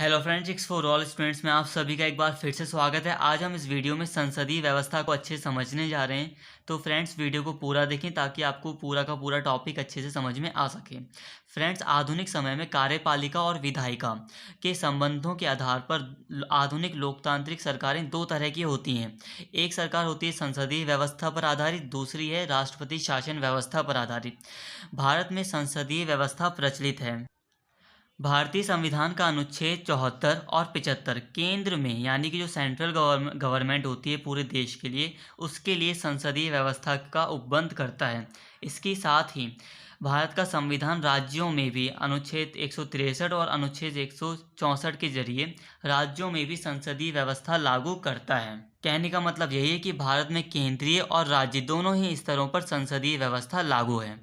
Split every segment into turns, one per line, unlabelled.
Hello friends for all students में आप सभी का एक बार फिर से स्वागत है। आज हम इस वीडियो में संसदीय व्यवस्था को अच्छे से समझने जा रहे हैं। तो फ्रेंड्स वीडियो को पूरा देखें ताकि आपको पूरा का पूरा टॉपिक अच्छे से समझ में आ सके। फ्रेंड्स आधुनिक समय में कार्यपालिका और विधायिका के संबंधों के आधार पर आधुनिक लोकतांत्रिक सरकारें दो तरह की होती हैं। एक सरकार होती है संसदीय व्यवस्था पर आधारित, दूसरी है राष्ट्रपति शासन व्यवस्था पर आधारित। भारत में संसदीय व्यवस्था प्रचलित है। भारतीय संविधान का अनुच्छेद 74 और 75 केंद्र में यानी कि जो सेंट्रल गवर्नमेंट होती है पूरे देश के लिए, उसके लिए संसदीय व्यवस्था का उपबंध करता है। इसके साथ ही भारत का संविधान राज्यों में भी अनुच्छेद 163 और अनुच्छेद 164 के जरिए राज्यों में भी संसदीय व्यवस्था लागू करता है। कहने का मतलब यही है कि भारत में केंद्रीय और राज्य दोनों ही स्तरों पर संसदीय व्यवस्था लागू है।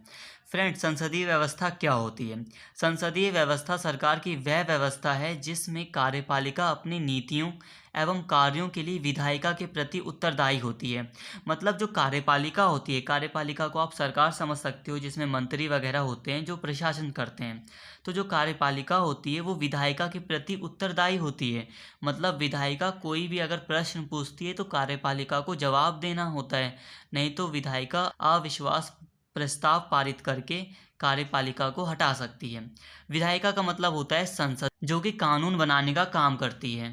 फ्रेंड्स संसदीय व्यवस्था क्या होती है? संसदीय व्यवस्था सरकार की वह व्यवस्था है जिसमें कार्यपालिका अपनी नीतियों एवं कार्यों के लिए विधायिका के प्रति उत्तरदायी होती है। मतलब जो कार्यपालिका होती है, कार्यपालिका को आप सरकार समझ सकते हो, जिसमें मंत्री वगैरह होते हैं जो प्रशासन करते हैं। तो जो कार्यपालिका होती है वो विधायिका के प्रति उत्तरदायी होती है। मतलब विधायिका कोई भी अगर प्रश्न पूछती है तो कार्यपालिका को जवाब देना होता है, नहीं तो विधायिका अविश्वास प्रस्ताव पारित करके कार्यपालिका को हटा सकती है। विधायिका का मतलब होता है संसद, जो कि कानून बनाने का काम करती है।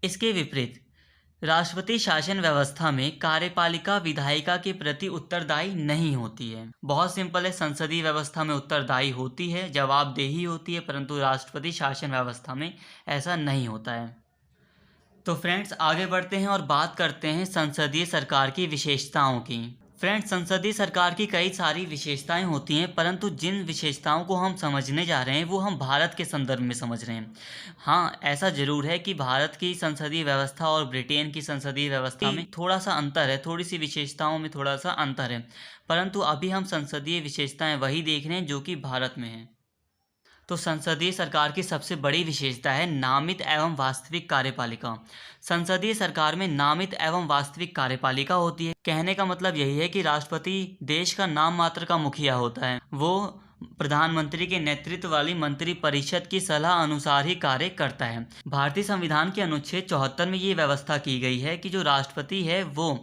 इसके विपरीत राष्ट्रपति शासन व्यवस्था में कार्यपालिका विधायिका के प्रति उत्तरदायी नहीं होती है। बहुत सिंपल है, संसदीय व्यवस्था में उत्तरदायी होती है, जवाबदेही होती है, परंतु राष्ट्रपति शासन व्यवस्था में ऐसा नहीं होता है। तो फ्रेंड्स आगे बढ़ते हैं और बात करते हैं संसदीय सरकार की विशेषताओं की। फ्रेंड्स संसदीय सरकार की कई सारी विशेषताएं होती हैं, परंतु जिन विशेषताओं को हम समझने जा रहे हैं वो हम भारत के संदर्भ में समझ रहे हैं। हाँ, ऐसा जरूर है कि भारत की संसदीय व्यवस्था और ब्रिटेन की संसदीय व्यवस्था में थोड़ा सा अंतर है, थोड़ी सी विशेषताओं में थोड़ा सा अंतर है, परंतु अभी हम संसदीय विशेषताएं वही देख रहे हैं जो कि भारत में है। तो संसदीय सरकार की सबसे बड़ी विशेषता है नामित एवं वास्तविक कार्यपालिका। संसदीय सरकार में नामित एवं वास्तविक कार्यपालिका होती है। कहने का मतलब यही है कि राष्ट्रपति देश का नाम मात्र का मुखिया होता है। वो प्रधानमंत्री के नेतृत्व वाली मंत्री परिषद की सलाह अनुसार ही कार्य करता है। भारतीय संविधान के अनुच्छेद 74 में ये व्यवस्था की गई है कि जो राष्ट्रपति है वो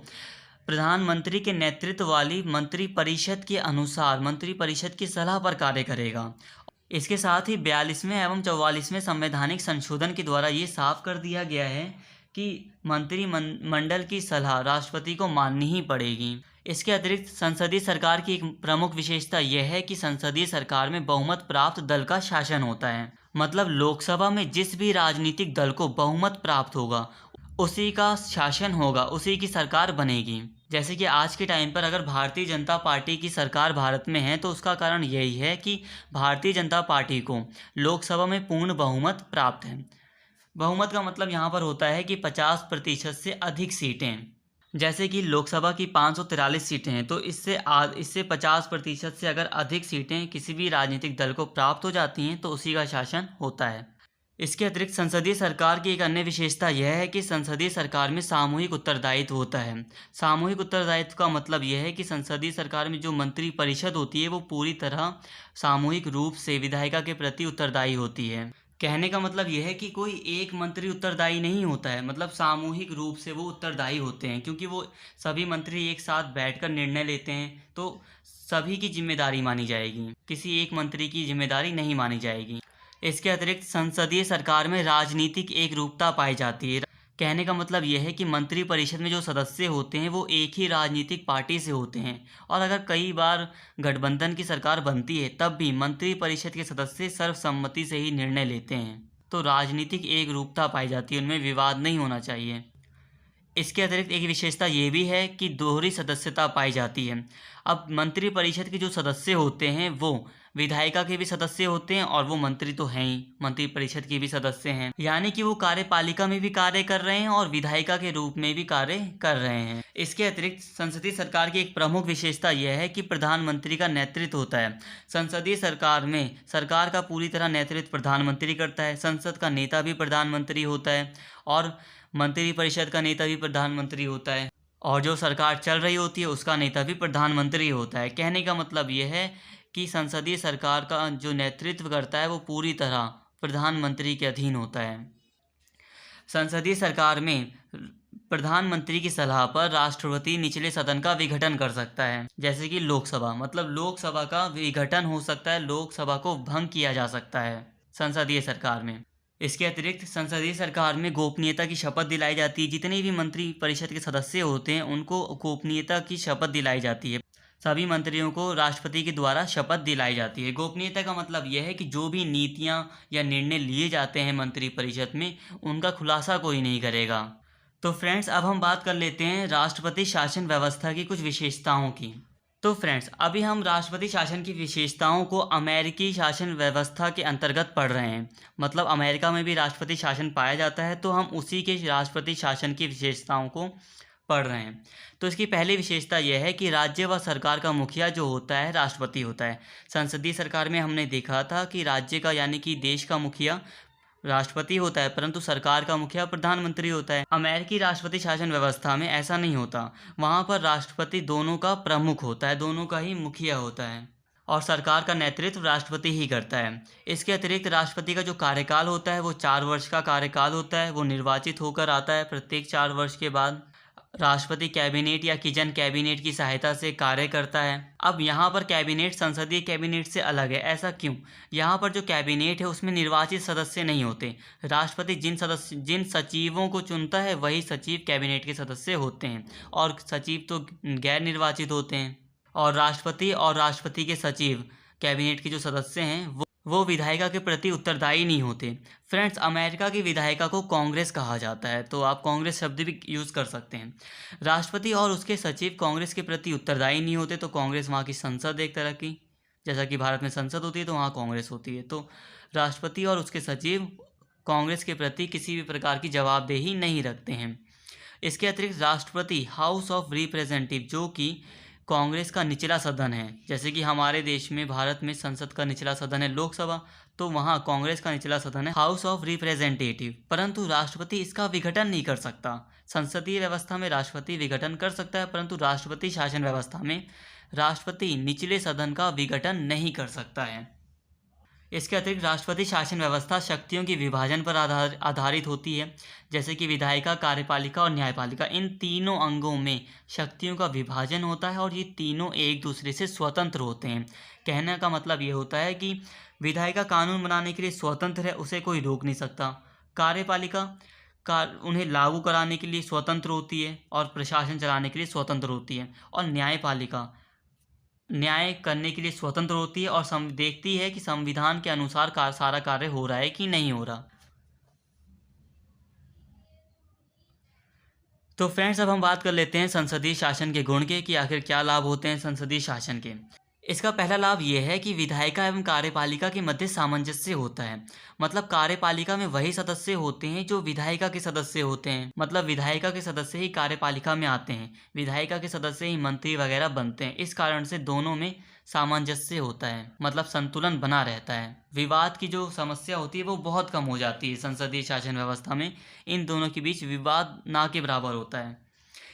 प्रधानमंत्री के नेतृत्व वाली मंत्री परिषद के अनुसार मंत्री परिषद की सलाह पर कार्य करेगा। इसके साथ ही 42वें एवं 44वें संवैधानिक संशोधन के द्वारा ये साफ कर दिया गया है कि मंत्रिमंडल की सलाह राष्ट्रपति को माननी ही पड़ेगी। इसके अतिरिक्त संसदीय सरकार की एक प्रमुख विशेषता यह है कि संसदीय सरकार में बहुमत प्राप्त दल का शासन होता है। मतलब लोकसभा में जिस भी राजनीतिक दल को बहुमत प्राप्त होगा उसी का शासन होगा, उसी की सरकार बनेगी। जैसे कि आज के टाइम पर अगर भारतीय जनता पार्टी की सरकार भारत में है तो उसका कारण यही है कि भारतीय जनता पार्टी को लोकसभा में पूर्ण बहुमत प्राप्त है। बहुमत का मतलब यहाँ पर होता है कि 50% से अधिक सीटें। जैसे कि लोकसभा की 543 सीटें हैं, तो इससे 50% से अगर अधिक सीटें किसी भी राजनीतिक दल को प्राप्त हो जाती हैं तो उसी का शासन होता है। इसके अतिरिक्त संसदीय सरकार की एक अन्य विशेषता यह है कि संसदीय सरकार में सामूहिक उत्तरदायित्व होता है। सामूहिक उत्तरदायित्व का मतलब यह है कि संसदीय सरकार में जो मंत्री परिषद होती है वो पूरी तरह सामूहिक रूप से विधायिका के प्रति उत्तरदायी होती है। कहने का मतलब यह है कि कोई एक मंत्री उत्तरदायी नहीं होता है, मतलब सामूहिक रूप से वो उत्तरदायी होते हैं, क्योंकि वो सभी मंत्री एक साथ बैठकर निर्णय लेते हैं तो सभी की जिम्मेदारी मानी जाएगी, किसी एक मंत्री की जिम्मेदारी नहीं मानी जाएगी। इसके अतिरिक्त संसदीय सरकार में राजनीतिक एकरूपता पाई जाती है। कहने का मतलब यह है कि मंत्री परिषद में जो सदस्य होते हैं वो एक ही राजनीतिक पार्टी से होते हैं, और अगर कई बार गठबंधन की सरकार बनती है तब भी मंत्री परिषद के सदस्य सर्वसम्मति से ही निर्णय लेते हैं। तो राजनीतिक एकरूपता पाई जाती है, उनमें विवाद नहीं होना चाहिए। इसके अतिरिक्त एक विशेषता ये भी है कि दोहरी सदस्यता पाई जाती है। अब मंत्री परिषद के जो सदस्य होते हैं वो विधायिका के भी सदस्य होते हैं और वो मंत्री तो हैं ही, मंत्री परिषद के भी सदस्य हैं, यानी कि वो कार्यपालिका में भी कार्य कर रहे हैं और विधायिका के रूप में भी कार्य कर रहे हैं। इसके अतिरिक्त संसदीय सरकार की एक प्रमुख विशेषता यह है कि प्रधानमंत्री का नेतृत्व होता है। संसदीय सरकार में सरकार का पूरी तरह नेतृत्व प्रधानमंत्री करता है। संसद का नेता भी प्रधानमंत्री होता है और मंत्री परिषद का नेता भी प्रधानमंत्री होता है, और जो सरकार चल रही होती है उसका नेता भी प्रधानमंत्री होता है। कहने का मतलब यह है कि संसदीय सरकार का जो नेतृत्व करता है वो पूरी तरह प्रधानमंत्री के अधीन होता है। संसदीय सरकार में प्रधानमंत्री की सलाह पर राष्ट्रपति निचले सदन का विघटन कर सकता है, जैसे कि लोकसभा। मतलब लोकसभा का विघटन हो सकता है, लोकसभा को भंग किया जा सकता है संसदीय सरकार में। इसके अतिरिक्त संसदीय सरकार में गोपनीयता की शपथ दिलाई जाती है। जितने भी मंत्री परिषद के सदस्य होते हैं उनको गोपनीयता की शपथ दिलाई जाती है। सभी मंत्रियों को राष्ट्रपति के द्वारा शपथ दिलाई जाती है। गोपनीयता का मतलब यह है कि जो भी नीतियां या निर्णय लिए जाते हैं मंत्री परिषद में, उनका खुलासा कोई नहीं करेगा। तो फ्रेंड्स, अब हम बात कर लेते हैं राष्ट्रपति शासन व्यवस्था की कुछ विशेषताओं की। तो फ्रेंड्स, अभी हम राष्ट्रपति शासन की विशेषताओं को अमेरिकी शासन व्यवस्था के अंतर्गत पढ़ रहे हैं। मतलब अमेरिका में भी राष्ट्रपति शासन पाया जाता है, तो हम उसी के राष्ट्रपति शासन की विशेषताओं को पढ़ रहे हैं। तो इसकी पहली विशेषता यह है कि राज्य व सरकार का मुखिया जो होता है राष्ट्रपति होता है। संसदीय सरकार में हमने देखा था कि राज्य का यानी कि देश का मुखिया राष्ट्रपति होता है, परंतु सरकार का मुखिया प्रधानमंत्री होता है। अमेरिकी राष्ट्रपति शासन व्यवस्था में ऐसा नहीं होता। वहाँ पर राष्ट्रपति दोनों का प्रमुख होता है, दोनों का ही मुखिया होता है, और सरकार का नेतृत्व राष्ट्रपति ही करता है। इसके अतिरिक्त राष्ट्रपति का जो कार्यकाल होता है वो 4 वर्ष का कार्यकाल होता है। वो निर्वाचित होकर आता है प्रत्येक 4 वर्ष के बाद। राष्ट्रपति कैबिनेट या किजन कैबिनेट की सहायता से कार्य करता है। अब यहाँ पर कैबिनेट संसदीय कैबिनेट से अलग है। ऐसा क्यों? यहाँ पर जो कैबिनेट है उसमें निर्वाचित सदस्य नहीं होते। राष्ट्रपति जिन सचिवों को चुनता है वही सचिव कैबिनेट के सदस्य होते हैं, और सचिव तो गैर निर्वाचित होते हैं। और राष्ट्रपति के सचिव कैबिनेट के जो सदस्य हैं वो विधायिका के प्रति उत्तरदायी नहीं होते। फ्रेंड्स, अमेरिका की विधायिका को कांग्रेस कहा जाता है, तो आप कांग्रेस शब्द भी यूज़ कर सकते हैं। राष्ट्रपति और उसके सचिव कांग्रेस के प्रति उत्तरदायी नहीं होते, तो कांग्रेस वहाँ की संसद एक तरह की, जैसा कि भारत में संसद होती है तो वहाँ कांग्रेस होती है। तो राष्ट्रपति और उसके सचिव कांग्रेस के प्रति किसी भी प्रकार की जवाबदेही नहीं रखते हैं। इसके अतिरिक्त राष्ट्रपति हाउस ऑफ रिप्रेजेंटेटिव, जो कि कांग्रेस का निचला सदन है, जैसे कि हमारे देश में भारत में संसद का निचला सदन है लोकसभा, तो वहाँ कांग्रेस का निचला सदन है हाउस ऑफ रिप्रेजेंटेटिव। परंतु राष्ट्रपति इसका विघटन नहीं कर सकता। संसदीय व्यवस्था में राष्ट्रपति विघटन कर सकता है, परंतु राष्ट्रपति शासन व्यवस्था में राष्ट्रपति निचले सदन का विघटन नहीं कर सकता है। इसके अतिरिक्त राष्ट्रपति शासन व्यवस्था शक्तियों के विभाजन पर आधारित होती है, जैसे कि विधायिका, कार्यपालिका और न्यायपालिका। इन तीनों अंगों में शक्तियों का विभाजन होता है और ये तीनों एक दूसरे से स्वतंत्र होते हैं। कहने का मतलब ये होता है कि विधायिका कानून बनाने के लिए स्वतंत्र है, उसे कोई रोक नहीं सकता। कार्यपालिका उन्हें लागू कराने के लिए स्वतंत्र होती है और प्रशासन चलाने के लिए स्वतंत्र होती है। और न्यायपालिका न्याय करने के लिए स्वतंत्र होती है और देखती है कि संविधान के अनुसार सारा कार्य हो रहा है कि नहीं हो रहा। तो फ्रेंड्स, अब हम बात कर लेते हैं संसदीय शासन के गुण के, कि आखिर क्या लाभ होते हैं संसदीय शासन के। इसका पहला लाभ यह है कि विधायिका एवं कार्यपालिका के मध्य सामंजस्य होता है। मतलब कार्यपालिका में वही सदस्य होते हैं जो विधायिका के सदस्य होते हैं। मतलब विधायिका के सदस्य ही कार्यपालिका में आते हैं, विधायिका के सदस्य ही मंत्री वगैरह बनते हैं। इस कारण से दोनों में सामंजस्य होता है, मतलब संतुलन बना रहता है। विवाद की जो समस्या होती है वो बहुत कम हो जाती है संसदीय शासन व्यवस्था में। इन दोनों के बीच विवाद ना के बराबर होता है।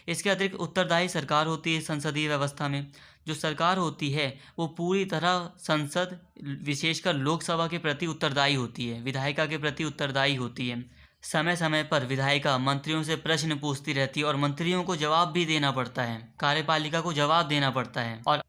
इसके अतिरिक्त उत्तरदायी सरकार होती है संसदीय व्यवस्था में। जो सरकार होती है वो पूरी तरह संसद, विशेषकर लोकसभा के प्रति उत्तरदायी होती है, विधायिका के प्रति उत्तरदायी होती है। समय समय पर विधायिका मंत्रियों से प्रश्न पूछती रहती है और मंत्रियों को जवाब भी देना पड़ता है, कार्यपालिका को जवाब देना पड़ता है। और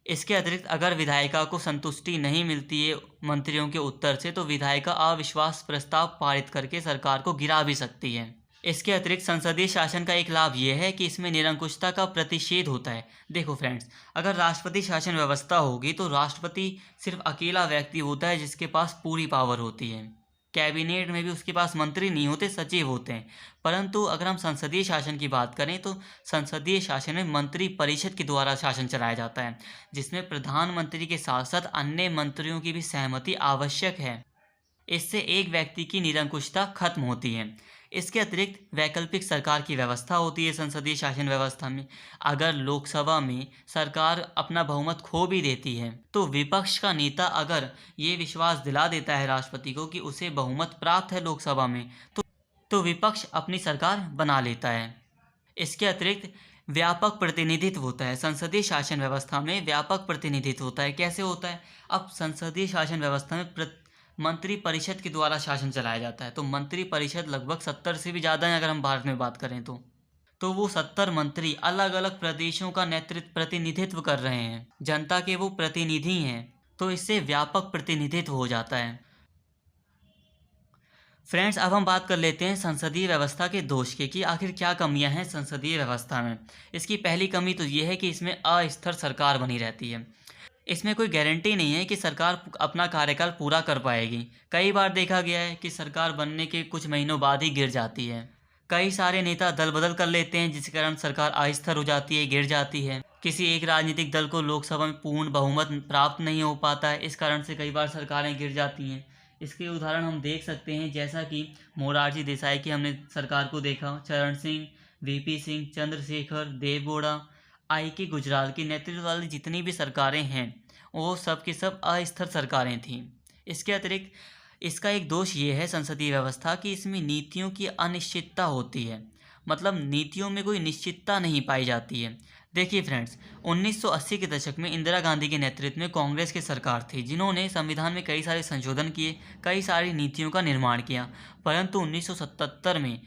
इसके अतिरिक्त अगर विधायिका को संतुष्टि नहीं मिलती है मंत्रियों के उत्तर से, तो विधायिका अविश्वास प्रस्ताव पारित करके सरकार को गिरा भी सकती है। इसके अतिरिक्त संसदीय शासन का एक लाभ यह है कि इसमें निरंकुशता का प्रतिषेध होता है। देखो फ्रेंड्स, अगर राष्ट्रपति शासन व्यवस्था होगी तो राष्ट्रपति सिर्फ अकेला व्यक्ति होता है जिसके पास पूरी पावर होती है। कैबिनेट में भी उसके पास मंत्री नहीं होते, सचिव होते हैं। परंतु अगर हम संसदीय शासन की बात करें तो संसदीय शासन में मंत्री परिषद के द्वारा शासन चलाया जाता है, जिसमें प्रधानमंत्री के साथ साथ अन्य मंत्रियों की भी सहमति आवश्यक है। इससे एक व्यक्ति की निरंकुशता खत्म होती है। इसके अतिरिक्त वैकल्पिक सरकार की व्यवस्था होती है संसदीय शासन व्यवस्था में। अगर लोकसभा में सरकार अपना बहुमत खो भी देती है तो विपक्ष का नेता अगर ये विश्वास दिला देता है राष्ट्रपति को कि उसे बहुमत प्राप्त है लोकसभा में, तो विपक्ष अपनी सरकार बना लेता है। इसके अतिरिक्त व्यापक प्रतिनिधित्व होता है संसदीय शासन व्यवस्था में। व्यापक प्रतिनिधित्व होता है। कैसे होता है? अब संसदीय शासन व्यवस्था में मंत्री परिषद के द्वारा शासन चलाया जाता है। तो मंत्री परिषद लगभग 70 से भी ज़्यादा है अगर हम भारत में बात करें तो वो 70 मंत्री अलग अलग प्रदेशों का प्रतिनिधित्व कर रहे हैं, जनता के वो प्रतिनिधि हैं, तो इससे व्यापक प्रतिनिधित्व हो जाता है। फ्रेंड्स, अब हम बात कर लेते हैं संसदीय व्यवस्था के दोष के कि आखिर क्या कमियां हैं संसदीय व्यवस्था में। इसकी पहली कमी तो ये है कि इसमें अस्थिर सरकार बनी रहती है। इसमें कोई गारंटी नहीं है कि सरकार अपना कार्यकाल पूरा कर पाएगी। कई बार देखा गया है कि सरकार बनने के कुछ महीनों बाद ही गिर जाती है। कई सारे नेता दल बदल कर लेते हैं, जिसके कारण सरकार अस्थिर हो जाती है, गिर जाती है। किसी एक राजनीतिक दल को लोकसभा में पूर्ण बहुमत प्राप्त नहीं हो पाता है, इस कारण से कई बार सरकारें गिर जाती हैं। इसके उदाहरण हम देख सकते हैं, जैसा कि मोरारजी देसाई की हमने सरकार को देखा, चरण सिंह, वीपी सिंह, चंद्रशेखर, देवगौड़ा, के गुजराल की नेतृत्व वाली जितनी भी सरकारें हैं वो सब की सब अस्थिर सरकारें थीं। इसके अतिरिक्त इसका एक दोष ये है संसदीय व्यवस्था कि इसमें नीतियों की अनिश्चितता होती है, मतलब नीतियों में कोई निश्चितता नहीं पाई जाती है। देखिए फ्रेंड्स, 1980 के दशक में इंदिरा गांधी के नेतृत्व में कांग्रेस की सरकार थी, जिन्होंने संविधान में कई सारे संशोधन किए, कई सारी नीतियों का निर्माण किया। परंतु 1977 में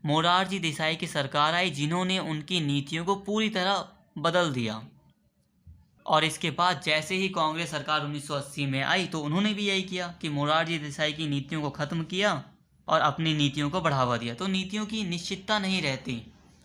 मोरारजी देसाई की सरकार आई, जिन्होंने उनकी नीतियों को पूरी तरह बदल दिया। और इसके बाद जैसे ही कांग्रेस सरकार 1980 में आई तो उन्होंने भी यही किया कि मोरारजी देसाई की नीतियों को ख़त्म किया और अपनी नीतियों को बढ़ावा दिया। तो नीतियों की निश्चितता नहीं रहती,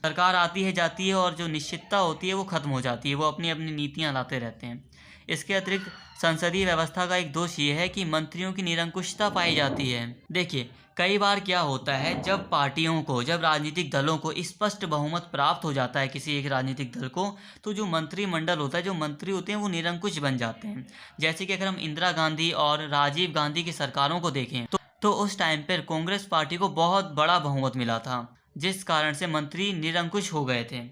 सरकार आती है जाती है और जो निश्चितता होती है वो ख़त्म हो जाती है, वो अपनी अपनी नीतियाँ लाते रहते हैं। इसके अतिरिक्त संसदीय व्यवस्था का एक दोष ये है कि मंत्रियों की निरंकुशता पाई जाती है। देखिए, कई बार क्या होता है, जब पार्टियों को, जब राजनीतिक दलों को स्पष्ट बहुमत प्राप्त हो जाता है किसी एक राजनीतिक दल को, तो जो मंत्रिमंडल होता है, जो मंत्री होते हैं वो निरंकुश बन जाते हैं। जैसे कि अगर हम इंदिरा गांधी और राजीव गांधी की सरकारों को देखें तो उस टाइम पर कांग्रेस पार्टी को बहुत बड़ा बहुमत मिला था, जिस कारण से मंत्री निरंकुश हो गए थे।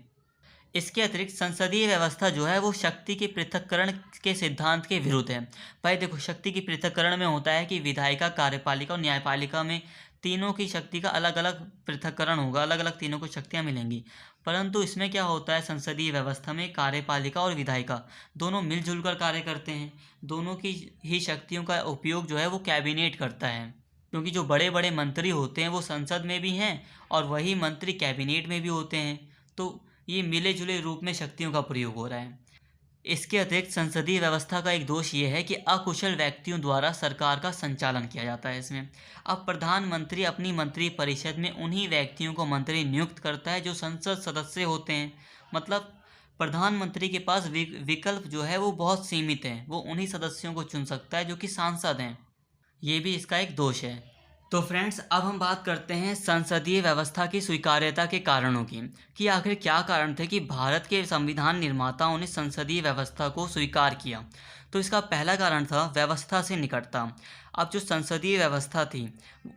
इसके अतिरिक्त संसदीय व्यवस्था जो है वो शक्ति के पृथक्करण के सिद्धांत के विरुद्ध है। भाई देखो, शक्ति की पृथक्करण में होता है कि विधायिका, कार्यपालिका और न्यायपालिका में तीनों की शक्ति का अलग अलग पृथक्करण होगा, अलग अलग तीनों को शक्तियाँ मिलेंगी। परंतु इसमें क्या होता है, संसदीय व्यवस्था में कार्यपालिका और विधायिका दोनों मिलजुल कर कार्य करते हैं। दोनों की ही शक्तियों का उपयोग जो है वो कैबिनेट करता है, क्योंकि जो बड़े बड़े मंत्री होते हैं वो संसद में भी हैं और वही मंत्री कैबिनेट में भी होते हैं। तो ये मिले जुले रूप में शक्तियों का प्रयोग हो रहा है। इसके अतिरिक्त संसदीय व्यवस्था का एक दोष ये है कि अकुशल व्यक्तियों द्वारा सरकार का संचालन किया जाता है इसमें। अब प्रधानमंत्री अपनी मंत्री परिषद में उन्हीं व्यक्तियों को मंत्री नियुक्त करता है जो संसद सदस्य होते हैं। मतलब प्रधानमंत्री के पास विकल्प जो है वो बहुत सीमित है, वो उन्हीं सदस्यों को चुन सकता है जो कि सांसद हैं। ये भी इसका एक दोष है। तो फ्रेंड्स, अब हम बात करते हैं संसदीय व्यवस्था की स्वीकार्यता के कारणों की कि आखिर क्या कारण थे कि भारत के संविधान निर्माताओं ने संसदीय व्यवस्था को स्वीकार किया। तो इसका पहला कारण था व्यवस्था से निकटता। अब जो संसदीय व्यवस्था थी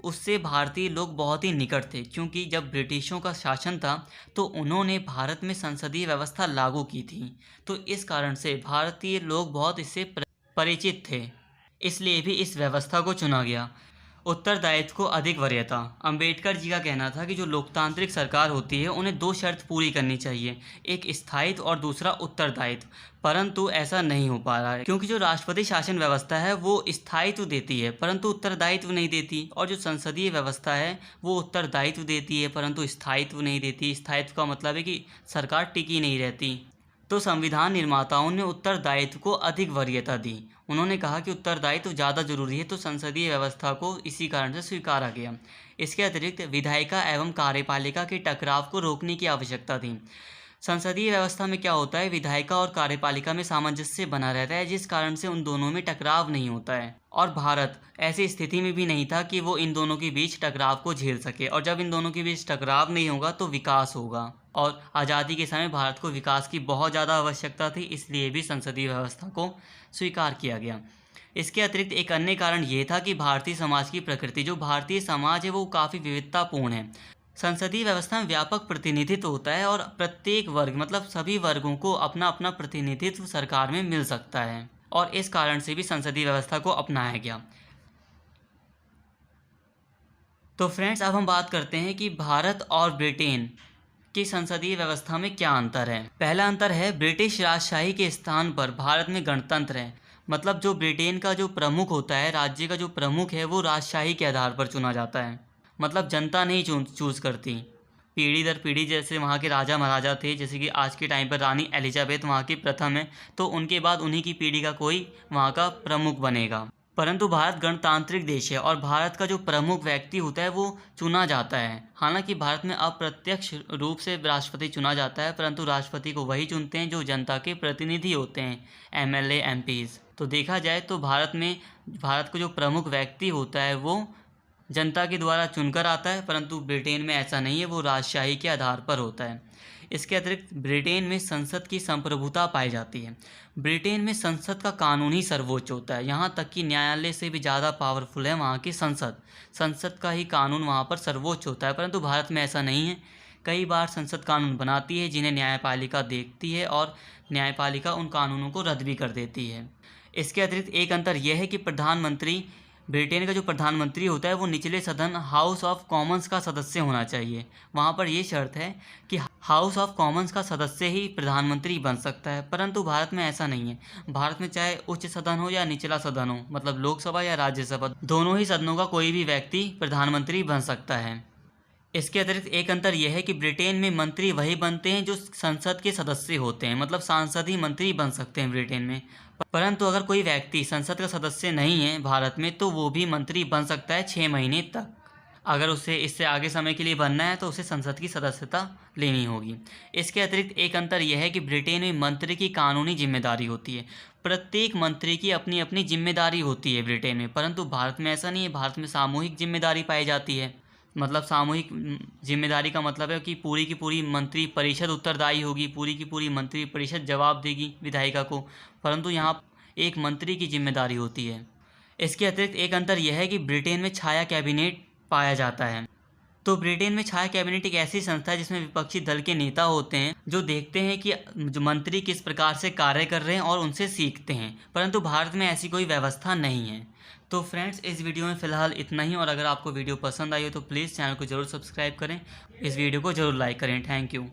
उससे भारतीय लोग बहुत ही निकट थे, क्योंकि जब ब्रिटिशों का शासन था तो उन्होंने भारत में संसदीय व्यवस्था लागू की थी। तो इस कारण से भारतीय लोग बहुत इससे परिचित थे, इसलिए भी इस व्यवस्था को चुना गया। उत्तरदायित्व को अधिक वरीयता। अंबेडकर जी का कहना था कि जो लोकतांत्रिक सरकार होती है उन्हें दो शर्त पूरी करनी चाहिए, एक स्थायित्व और दूसरा उत्तरदायित्व। परंतु ऐसा नहीं हो पा रहा है, क्योंकि जो राष्ट्रपति शासन व्यवस्था है वो स्थायित्व देती है परंतु उत्तरदायित्व नहीं देती, और जो संसदीय व्यवस्था है वो उत्तरदायित्व देती है परंतु स्थायित्व नहीं देती। स्थायित्व का मतलब है कि सरकार टिकी नहीं रहती। तो संविधान निर्माताओं ने उत्तरदायित्व को अधिक वरीयता दी। उन्होंने कहा कि उत्तरदायित्व ज़्यादा जरूरी है, तो संसदीय व्यवस्था को इसी कारण से स्वीकारा गया। इसके अतिरिक्त विधायिका एवं कार्यपालिका के टकराव को रोकने की आवश्यकता थी। संसदीय व्यवस्था में क्या होता है, विधायिका और कार्यपालिका में सामंजस्य बना रहता है, जिस कारण से उन दोनों में टकराव नहीं होता है। और भारत ऐसी स्थिति में भी नहीं था कि वो इन दोनों के बीच टकराव को झेल सके, और जब इन दोनों के बीच टकराव नहीं होगा तो विकास होगा। और आज़ादी के समय भारत को विकास की बहुत ज़्यादा आवश्यकता थी, इसलिए भी संसदीय व्यवस्था को स्वीकार किया गया। इसके अतिरिक्त एक अन्य कारण ये था कि भारतीय समाज की प्रकृति, जो भारतीय समाज है वो काफ़ी विविधतापूर्ण है। संसदीय व्यवस्था में व्यापक प्रतिनिधित्व होता है और प्रत्येक वर्ग, मतलब सभी वर्गों को अपना अपना प्रतिनिधित्व सरकार में मिल सकता है, और इस कारण से भी संसदीय व्यवस्था को अपनाया गया। तो फ्रेंड्स, अब हम बात करते हैं कि भारत और ब्रिटेन की संसदीय व्यवस्था में क्या अंतर है। पहला अंतर है, ब्रिटिश राजशाही के स्थान पर भारत में गणतंत्र है। मतलब जो ब्रिटेन का जो प्रमुख होता है, राज्य का जो प्रमुख है, वो राजशाही के आधार पर चुना जाता है। मतलब जनता नहीं चूज़ करती, पीढ़ी दर पीढ़ी। जैसे वहाँ के राजा महाराजा थे, जैसे कि आज के टाइम पर रानी एलिजाबेथ वहाँ की प्रथम है, तो उनके बाद उन्हीं की पीढ़ी का कोई वहाँ का प्रमुख बनेगा। परंतु भारत गणतांत्रिक देश है और भारत का जो प्रमुख व्यक्ति होता है वो चुना जाता है। हालांकि भारत में अप्रत्यक्ष रूप से राष्ट्रपति चुना जाता है, परंतु राष्ट्रपति को वही चुनते हैं जो जनता के प्रतिनिधि होते हैं, एमएलए एमपीज़। तो देखा जाए तो भारत का जो प्रमुख व्यक्ति होता है वो जनता के द्वारा चुनकर आता है, परंतु ब्रिटेन में ऐसा नहीं है, वो राजशाही के आधार पर होता है। इसके अतिरिक्त ब्रिटेन में संसद की संप्रभुता पाई जाती है। ब्रिटेन में संसद का कानून ही सर्वोच्च होता है, यहाँ तक कि न्यायालय से भी ज़्यादा पावरफुल है वहाँ की संसद का ही कानून वहाँ पर सर्वोच्च होता है। परंतु भारत में ऐसा नहीं है। कई बार संसद कानून बनाती है जिन्हें न्यायपालिका देखती है और न्यायपालिका उन कानूनों को रद्द भी कर देती है। इसके अतिरिक्त एक अंतर यह है कि ब्रिटेन का जो प्रधानमंत्री होता है वो निचले सदन हाउस ऑफ कॉमन्स का सदस्य होना चाहिए। वहाँ पर ये शर्त है कि हाउस ऑफ कॉमन्स का सदस्य ही प्रधानमंत्री बन सकता है, परंतु भारत में ऐसा नहीं है। भारत में चाहे उच्च सदन हो या निचला सदन हो, मतलब लोकसभा या राज्यसभा, दोनों ही सदनों का कोई भी व्यक्ति प्रधानमंत्री बन सकता है। इसके अतिरिक्त एक अंतर यह है कि ब्रिटेन में मंत्री वही बनते हैं जो संसद के सदस्य होते हैं, मतलब सांसद ही मंत्री बन सकते हैं ब्रिटेन में। परंतु अगर कोई व्यक्ति संसद का सदस्य नहीं है भारत में, तो वो भी मंत्री बन सकता है 6 महीने तक। अगर उसे इससे आगे समय के लिए बनना है तो उसे संसद की सदस्यता लेनी होगी। इसके अतिरिक्त एक अंतर यह है कि ब्रिटेन में मंत्री की कानूनी जिम्मेदारी होती है। प्रत्येक मंत्री की अपनी अपनी जिम्मेदारी होती है ब्रिटेन में, परंतु भारत में ऐसा नहीं है। भारत में सामूहिक जिम्मेदारी पाई जाती है। मतलब सामूहिक जिम्मेदारी का मतलब है कि पूरी की पूरी मंत्री परिषद उत्तरदायी होगी, पूरी की पूरी मंत्री परिषद जवाब देगी विधायिका को, परंतु यहाँ एक मंत्री की जिम्मेदारी होती है। इसके अतिरिक्त एक अंतर यह है कि ब्रिटेन में छाया कैबिनेट पाया जाता है। तो ब्रिटेन में छाया कैबिनेट एक ऐसी संस्था है जिसमें विपक्षी दल के नेता होते हैं जो देखते हैं कि जो मंत्री किस प्रकार से कार्य कर रहे हैं और उनसे सीखते हैं, परंतु भारत में ऐसी कोई व्यवस्था नहीं है। तो फ्रेंड्स, इस वीडियो में फ़िलहाल इतना ही, और अगर आपको वीडियो पसंद आई हो तो प्लीज़ चैनल को ज़रूर सब्सक्राइब करें, इस वीडियो को ज़रूर लाइक करें। Thank you.